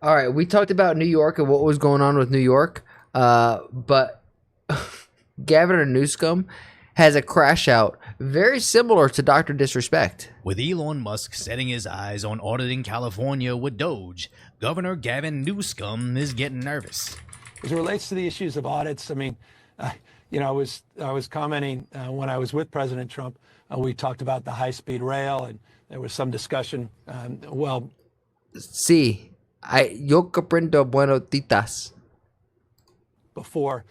All right, we talked about New York and what was going on with New York, but Governor Newsom has a crash out very similar to Dr. Disrespect. With Elon Musk setting his eyes on auditing California with DOGE, Governor Gavin Newsom is getting nervous. As it relates to the issues of audits, I mean, I was commenting when I was with President Trump. We talked about the high-speed rail, and there was some discussion. Sí, yo comprendo bueno titas. Before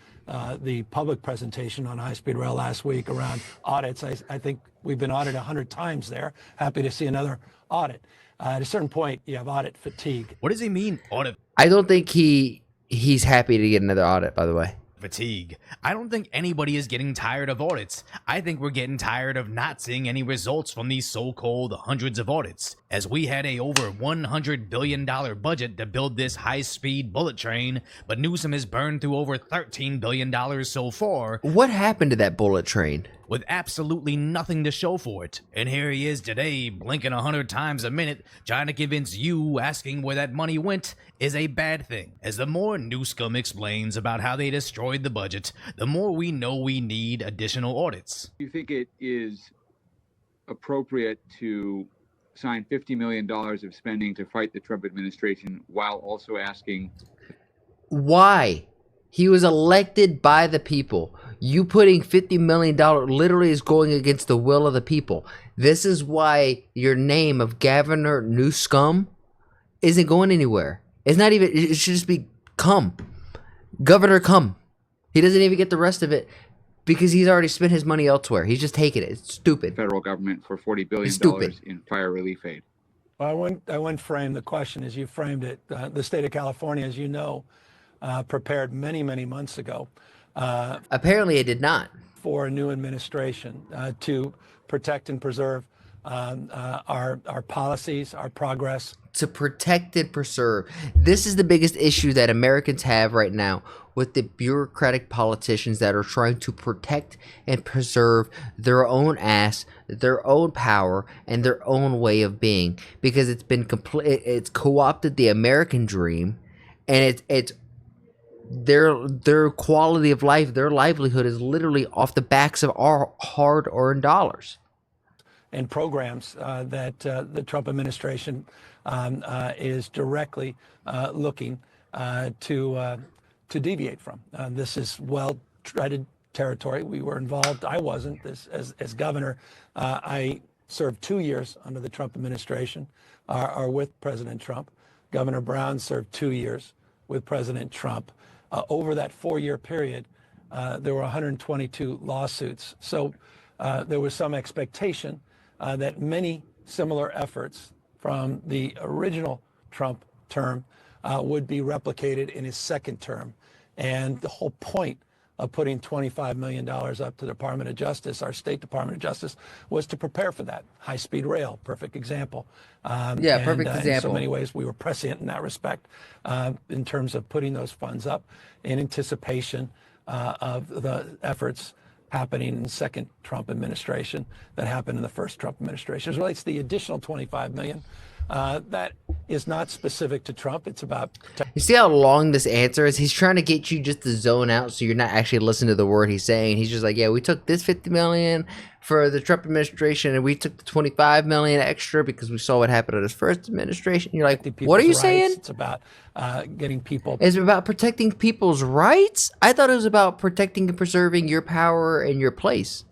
the public presentation on high-speed rail last week around audits, I think we've been audited 100 times there. Happy to see another audit. At a certain point, you have audit fatigue. What does he mean, audit I don't think he's happy to get another audit, by the way. fatigue? I don't think anybody is getting tired of audits. I think we're getting tired of not seeing any results from these so-called hundreds of audits, as we had a over $100 billion budget to build this high-speed bullet train, but Newsom has burned through over $13 billion so far. What happened to that bullet train? With absolutely nothing to show for it. And here he is today, blinking 100 times a minute, trying to convince you asking where that money went is a bad thing. As the more Newsom explains about how they destroyed the budget, the more we know we need additional audits. Do you think it is appropriate to sign $50 million of spending to fight the Trump administration while also asking? Why? He was elected by the people. You putting $50 million literally is going against the will of the people. This is why your name of Governor Newsom isn't going anywhere. It's not even, it should just be come. Governor come. He doesn't even get the rest of it because he's already spent his money elsewhere. He's just taking it. It's stupid. Federal government for $40 billion in fire relief aid. Well, I wouldn't frame the question as you framed it. The state of California, as you know, prepared many, many months ago. Apparently it did not. For a new administration to protect and preserve our policies, our progress. To protect and preserve. This is the biggest issue that Americans have right now with the bureaucratic politicians that are trying to protect and preserve their own ass, their own power, and their own way of being. Because it's been it's co-opted the American dream, and it's their quality of life, their livelihood is literally off the backs of our hard-earned dollars. And programs that the Trump administration is directly looking to deviate from. This is well-treaded territory. We were involved. I wasn't as governor. I served 2 years under the Trump administration, or with President Trump. Governor Brown served 2 years with President Trump. Over that 4-year period, there were 122 lawsuits. So there was some expectation that many similar efforts from the original Trump term would be replicated in his second term. And the whole point of putting $25 million up to the Department of Justice, our State Department of Justice, was to prepare for that. High-speed rail, perfect example. Perfect example. In so many ways, we were prescient in that respect in terms of putting those funds up in anticipation of the efforts happening in the second Trump administration that happened in the first Trump administration. As it relates to the additional $25 million, that is not specific to Trump. It's about... You see how long this answer is? He's trying to get you just to zone out so you're not actually listening to the word he's saying. He's just like, yeah, we took this $50 million for the Trump administration and we took the $25 million extra because we saw what happened in his first administration. You're like, what are you saying? It's about getting people... It's about protecting people's rights? I thought it was about protecting and preserving your power and your place.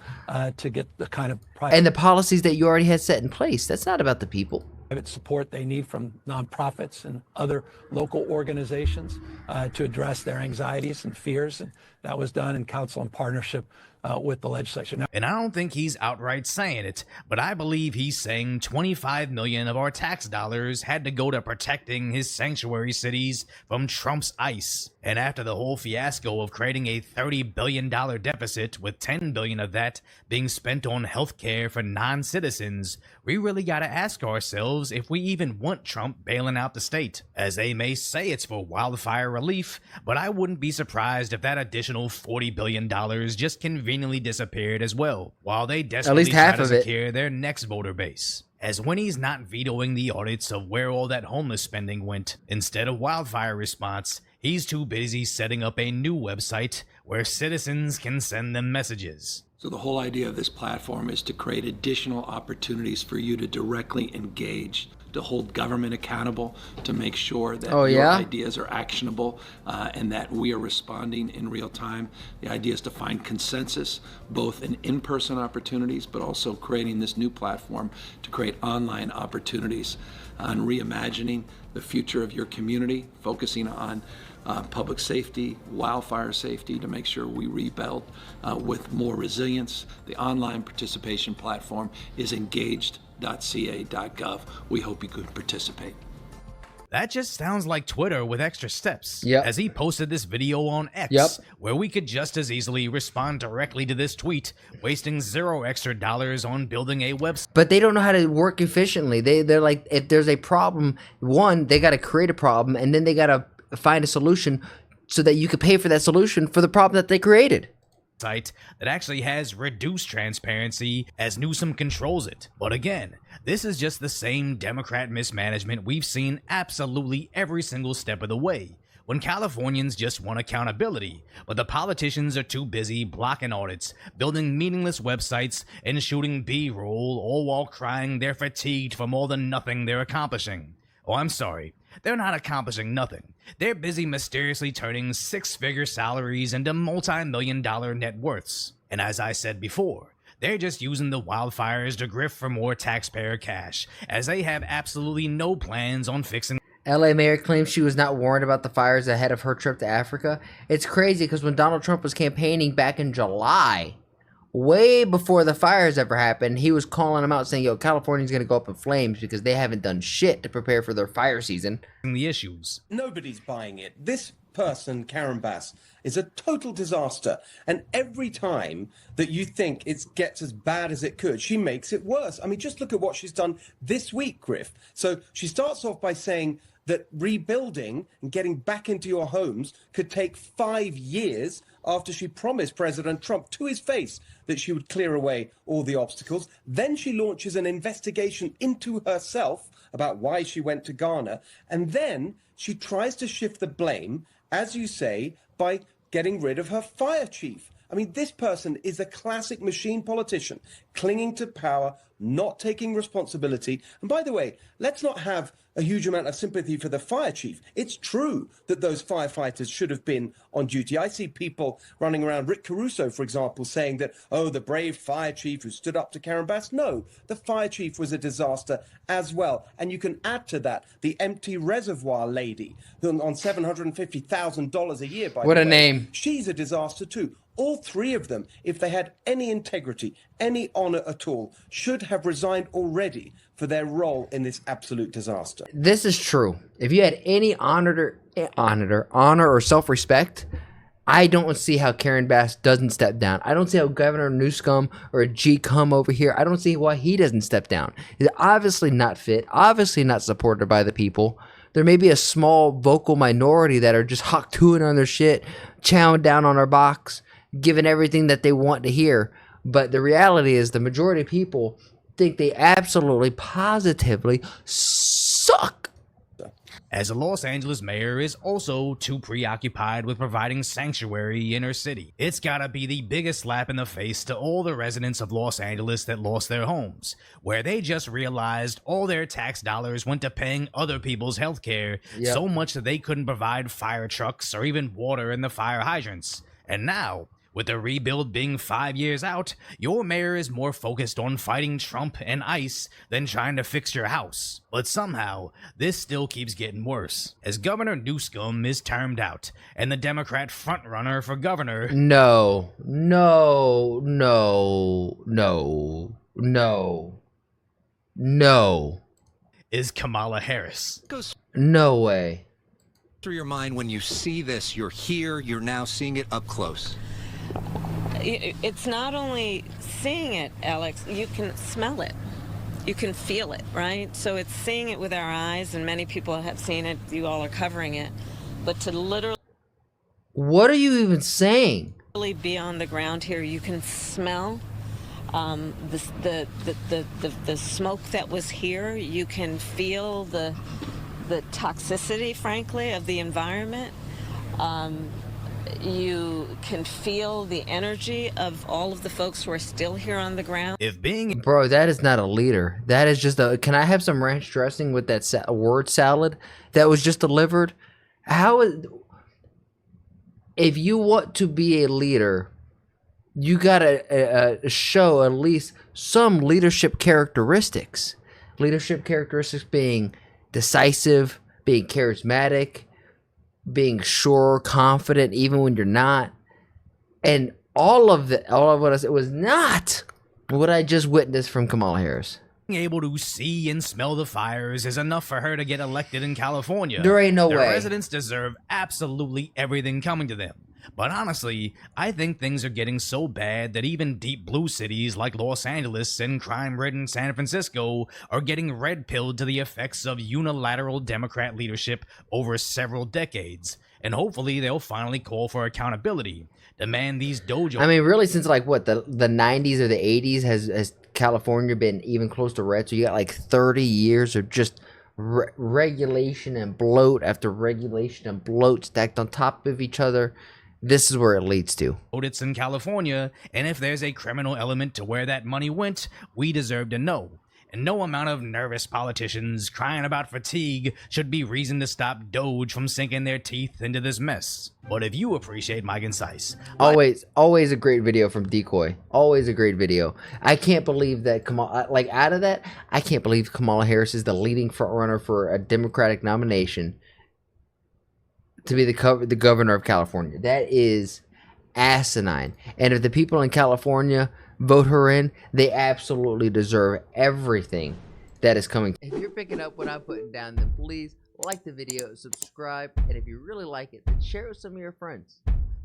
To get the kind of... And the policies that you already had set in place. That's not about the people. Private support they need from nonprofits and other local organizations to address their anxieties and fears. And that was done in council and partnership with the legislature. Now, and I don't think he's outright saying it, but I believe he's saying 25 million of our tax dollars had to go to protecting his sanctuary cities from Trump's ICE. And after the whole fiasco of creating a $30 billion deficit, with $10 billion of that being spent on health care for non-citizens, we really got to ask ourselves if we even want Trump bailing out the state. As they may say it's for wildfire relief, but I wouldn't be surprised if that additional $40 billion just conveniently disappeared as well, while they desperately try to secure their next voter base. as when he's not vetoing the audits of where all that homeless spending went. Instead of wildfire response, he's too busy setting up a new website where citizens can send them messages. So the whole idea of this platform is to create additional opportunities for you to directly engage, to hold government accountable, to make sure that your ideas are actionable and that we are responding in real time. The idea is to find consensus, both in in-person opportunities, but also creating this new platform to create online opportunities on reimagining the future of your community, focusing on public safety, wildfire safety, to make sure we rebuild with more resilience. The online participation platform is engaged.ca.gov. We hope you could participate. That just sounds like Twitter with extra steps. Yep. As he posted this video on X, where we could just as easily respond directly to this tweet, wasting $0 extra on building a website. But they don't know how to work efficiently. They're like, if there's a problem, one, they got to create a problem, and then they got to find a solution so that you could pay for that solution for the problem that they created. Site that actually has reduced transparency as Newsom controls it. But again, this is just the same Democrat mismanagement we've seen absolutely every single step of the way, when Californians just want accountability, but the politicians are too busy blocking audits, building meaningless websites, and shooting B-roll, all while crying they're fatigued from all the nothing they're accomplishing. Oh, I'm sorry. They're not accomplishing nothing. They're busy mysteriously turning six-figure salaries into multi-million-dollar net worths. And as I said before, they're just using the wildfires to grift for more taxpayer cash, as they have absolutely no plans on fixing. LA mayor claims she was not warned about the fires ahead of her trip to Africa. It's crazy because when Donald Trump was campaigning back in July, way before the fires ever happened, he was calling them out saying, yo, California's going to go up in flames because they haven't done shit to prepare for their fire season. The issues. Nobody's buying it. This person, Karen Bass, is a total disaster. And every time that you think it gets as bad as it could, she makes it worse. I mean, just look at what she's done this week, Griff. So she starts off by saying that rebuilding and getting back into your homes could take 5 years after she promised President Trump to his face that she would clear away all the obstacles. Then she launches an investigation into herself about why she went to Ghana. And then she tries to shift the blame, as you say, by getting rid of her fire chief. I mean, this person is a classic machine politician, clinging to power, not taking responsibility. And by the way, let's not have a huge amount of sympathy for the fire chief. It's true that those firefighters should have been on duty. I see people running around, Rick Caruso, for example, saying that, oh, the brave fire chief who stood up to Karen Bass. No, the fire chief was a disaster as well. And you can add to that the empty reservoir lady on $750,000 a year, by the way. What a name. She's a disaster too. All three of them, if they had any integrity, any honor at all, should have resigned already for their role in this absolute disaster. This is true. If you had any honor or self-respect, I don't see how Karen Bass doesn't step down. I don't see how Governor Newsom or G come over here. I don't see why he doesn't step down. He's obviously not fit, obviously not supported by the people. There may be a small vocal minority that are just hawk-tooing on their shit, chowing down on our box, giving everything that they want to hear. But the reality is the majority of people think they absolutely, positively suck. As a Los Angeles mayor is also too preoccupied with providing sanctuary in her city. It's gotta be the biggest slap in the face to all the residents of Los Angeles that lost their homes, where they just realized all their tax dollars went to paying other people's health care so much that they couldn't provide fire trucks or even water in the fire hydrants. And now, with the rebuild being 5 years out, your mayor is more focused on fighting Trump and ICE than trying to fix your house. But somehow, this still keeps getting worse, as Governor Newsom is termed out, and the Democrat frontrunner for governor... No. ...is Kamala Harris. No way. Through your mind when you see this, you're here, you're now seeing it up close. It's not only seeing it, Alex, you can smell it. You can feel it, right? So it's seeing it with our eyes, and many people have seen it. You all are covering it. But to literally... What are you even saying? Be on the ground here, you can smell The smoke that was here, you can feel the toxicity, frankly, of the environment. You can feel the energy of all of the folks who are still here on the ground. If being Bro, that is not a leader. That is just a. Can I have some ranch dressing with that word salad that was just delivered? How is? If you want to be a leader, you gotta show at least some leadership characteristics. Leadership characteristics being decisive, being charismatic, being sure, confident, even when you're not. And all of what I said was not what I just witnessed from Kamala Harris. able to see and smell the fires is enough for her to get elected in California. There ain't no the way. Residents deserve absolutely everything coming to them. But honestly, I think things are getting so bad that even deep blue cities like Los Angeles and crime-ridden San Francisco are getting red-pilled to the effects of unilateral Democrat leadership over several decades. And hopefully they'll finally call for accountability. Demand these DOGE... I mean, really, since like what, the 90s or the 80s has California been even close to red? So you got like 30 years of just regulation and bloat after regulation and bloat stacked on top of each other. This is where it leads to. Audits in California, and if there's a criminal element to where that money went, we deserve to know. And no amount of nervous politicians crying about fatigue should be reason to stop DOGE from sinking their teeth into this mess. But if you appreciate my concise... Always a great video from Decoy. Always a great video. I can't believe that Kamala, like out of that, I can't believe Kamala Harris is the leading frontrunner for a Democratic nomination to be the governor of California. That is asinine. And if the people in California vote her in, they absolutely deserve everything that is coming. If you're picking up what I'm putting down, then please like the video, subscribe, and if you really like it, then share it with some of your friends.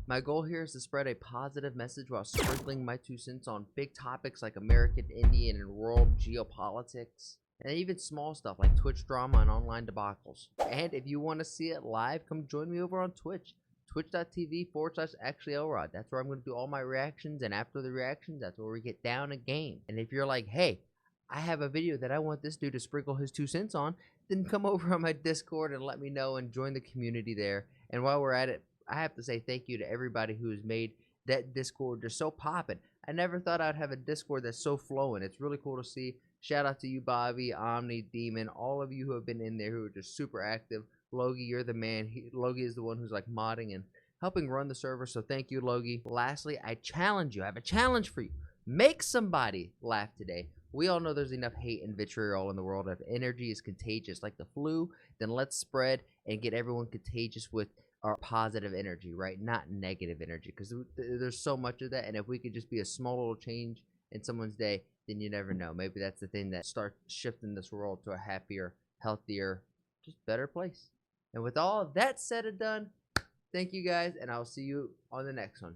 My goal here is to spread a positive message while sprinkling my 2 cents on big topics like American, Indian, and world geopolitics. And even small stuff like Twitch drama and online debacles. And if you want to see it live, come join me over on Twitch. Twitch.tv/ActuallyElrod. That's where I'm going to do all my reactions. And after the reactions, that's where we get down a game. And if you're like, hey, I have a video that I want this dude to sprinkle his 2 cents on, then come over on my Discord and let me know and join the community there. And while we're at it, I have to say thank you to everybody who has made that Discord just so poppin'. I never thought I'd have a Discord that's so flowing. It's really cool to see. Shout out to you, Bobby, Omni, Demon, all of you who have been in there who are just super active. Logie, you're the man. Logie is the one who's like modding and helping run the server, so thank you, Logie. Lastly, I challenge you. I have a challenge for you. Make somebody laugh today. We all know there's enough hate and vitriol in the world. If energy is contagious like the flu, then let's spread and get everyone contagious with our positive energy, right? Not negative energy, because there's so much of that, and if we could just be a small little change in someone's day, then you never know. Maybe that's the thing that starts shifting this world to a happier, healthier, just better place. And with all of that said and done, thank you guys, and I'll see you on the next one.